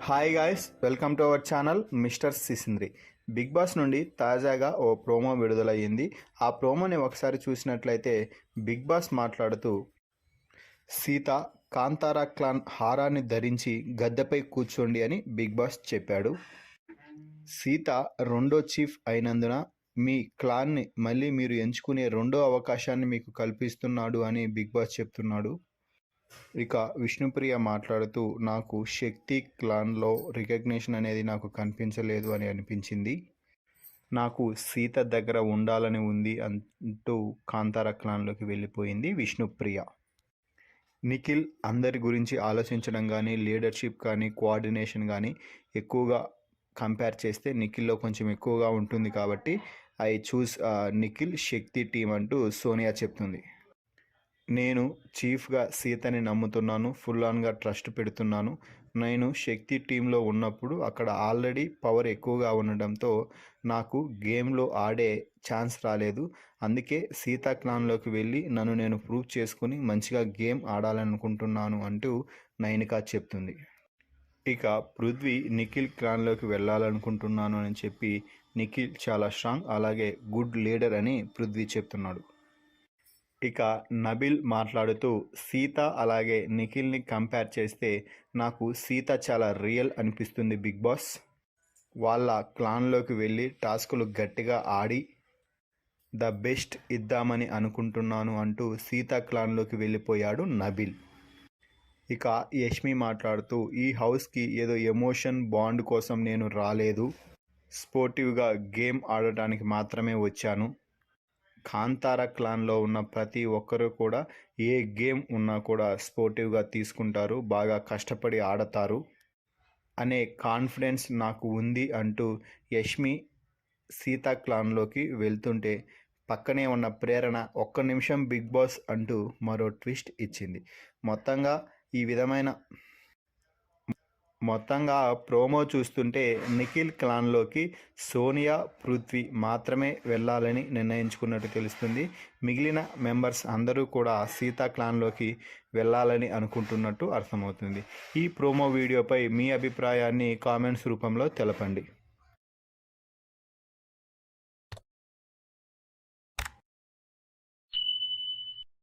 Hi guys, welcome to our channel mister Sisindri. Bigg Boss నుండి తాజాగా ఓ promo విడుదలయ్యింది. ఆ ప్రోమోని ఒకసారి చూసినట్లయితే బిగ్ బాస్ మాట్లాడుతూ సీత కాంతారా క్లాన్ హారాన్ని ధరించి గద్దెపై కూర్చోండి అని బిగ్ బాస్ చెప్పాడు. సీత రెండో చీఫ్ అయినందున మీ క్లాన్ని మళ్ళీ మీరు ఎంచుకునే రెండో అవకాశాన్ని మీకు కల్పిస్తున్నాడు అని బిగ్ బాస్ చెప్తున్నాడు. ఇక విష్ణుప్రియ మాట్లాడుతూ నాకు శక్తి క్లాన్లో రికగ్నిషన్ అనేది నాకు కనిపించలేదు అని అనిపించింది. నాకు సీత దగ్గర ఉండాలని ఉంది అంటూ కాంతార క్లాన్లోకి వెళ్ళిపోయింది విష్ణుప్రియ. నిఖిల్ అందరి గురించి ఆలోచించడం కానీ, లీడర్షిప్ కానీ, కోఆర్డినేషన్ కానీ ఎక్కువగా కంపేర్ చేస్తే నిఖిల్లో కొంచెం ఎక్కువగా ఉంటుంది కాబట్టి I choose Nikhil Shakti team అంటూ సోనియా చెప్తుంది. నేను చీఫ్గా సీతని నమ్ముతున్నాను, ఫుల్ ఆన్గా ట్రస్ట్ పెడుతున్నాను. నేను శక్తి టీంలో ఉన్నప్పుడు అక్కడ ఆల్రెడీ పవర్ ఎక్కువగా ఉండడంతో నాకు గేమ్లో ఆడే ఛాన్స్ రాలేదు. అందుకే సీతా క్లాన్లోకి వెళ్ళి నన్ను నేను ప్రూవ్ చేసుకుని మంచిగా గేమ్ ఆడాలనుకుంటున్నాను అంటూ నైనిక చెప్తుంది. ఇక పృథ్వీ నిఖిల్ క్లాన్లోకి వెళ్ళాలనుకుంటున్నాను అని చెప్పి నిఖిల్ చాలా స్ట్రాంగ్, అలాగే గుడ్ లీడర్ అని పృథ్వీ చెప్తున్నాడు. ఇక నబిల్ మాట్లాడుతూ సీత అలాగే నిఖిల్ని కంపేర్ చేస్తే నాకు సీత చాలా రియల్ అనిపిస్తుంది బిగ్ బాస్. వాళ్ళ క్లాన్లోకి వెళ్ళి టాస్కులు గట్టిగా ఆడి ద బెస్ట్ ఇద్దామని అనుకుంటున్నాను అంటూ సీత క్లాన్లోకి వెళ్ళిపోయాడు నబిల్. ఇక యష్మి మాట్లాడుతూ ఈ హౌస్కి ఏదో ఎమోషన్ బాండ్ కోసం నేను రాలేదు, స్పోర్టివ్గా గేమ్ ఆడటానికి మాత్రమే వచ్చాను. కాంతారా క్లాన్లో ఉన్న ప్రతి ఒక్కరూ కూడా ఏ గేమ్ ఉన్నా కూడా స్పోర్టివ్గా తీసుకుంటారు, బాగా కష్టపడి ఆడతారు అనే కాన్ఫిడెన్స్ నాకు ఉంది అంటూ యష్మి సీతా క్లాన్లోకి వెళ్తుంటే పక్కనే ఉన్న ప్రేరణ ఒక్క నిమిషం బిగ్ బాస్ అంటూ మరో ట్విస్ట్ ఇచ్చింది. మొత్తంగా ప్రోమో చూస్తుంటే నిఖిల్ క్లాన్లోకి సోనియా, పృథ్వీ మాత్రమే వెళ్ళాలని నిర్ణయించుకున్నట్టు తెలుస్తుంది. మిగిలిన మెంబర్స్ అందరూ కూడా సీతా క్లాన్లోకి వెళ్ళాలని అనుకుంటున్నట్టు అర్థమవుతుంది. ఈ ప్రోమో వీడియోపై మీ అభిప్రాయాన్ని కామెంట్స్ రూపంలో తెలపండి.